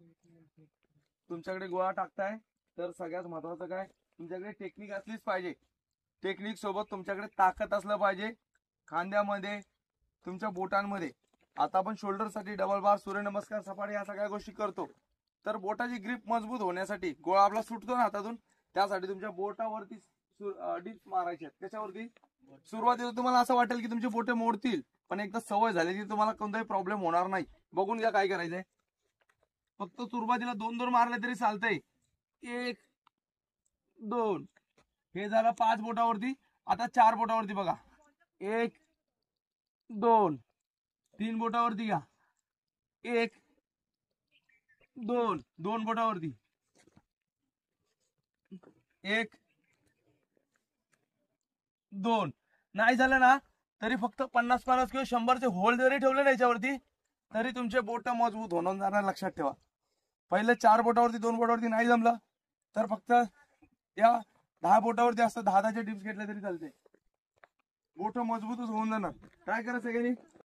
तुमच्याकडे गोळा टाकताय तर सगळ्यात महत्वाचं काय, तुमच्याकडे टेक्निक असलीच पाहिजे. टेक्निक सोबत तुमच्याकडे ताकद असलं पाहिजे खांद्यामध्ये, तुमच्या बोटांमध्ये. आता आपण शोल्डर साठी डबल बार, सूर्यनमस्कार, सपाटी या सगळ्या गोष्टी करतो. तर बोटाची ग्रिप मजबूत होण्यासाठी गोळा आपला सुटतो ना हातातून, त्यासाठी तुमच्या बोटावरती डिप्स मारायचे. त्याच्यावरती सुरुवातीला तुम्हाला असं वाटेल की तुमचे बोटे मोडतील, पण एकदा सवय झाली की तुम्हाला कोणताही प्रॉब्लेम होणार नाही. बघून घ्या काय करायचंय. फक्त सुरुवातीला 2-2 मारले तरी चालतंय. 1 2 हे झालं 5 बोटावरती. आता 4 बोटावरती बघा. 1 2 3 बोटावरती घ्या. 1 2 2 बोटावरती. 1 2 नाही झालं ना तरी फक्त 50-50 किंवा 100चे होल जरी ठेवले ना याच्यावरती तरी तुमचे बोट मजबूत होऊन जाणार. लक्षात ठेवा. पहिले 4 बोटावरती 2 बोटावरती नाही जमलं तर फक्त या 10 बोटावरती असतं 10-10चे डिप्स घेतले तरी चालते. बोट मजबूतच होऊन जाणार. काय करा सगळ्यांनी.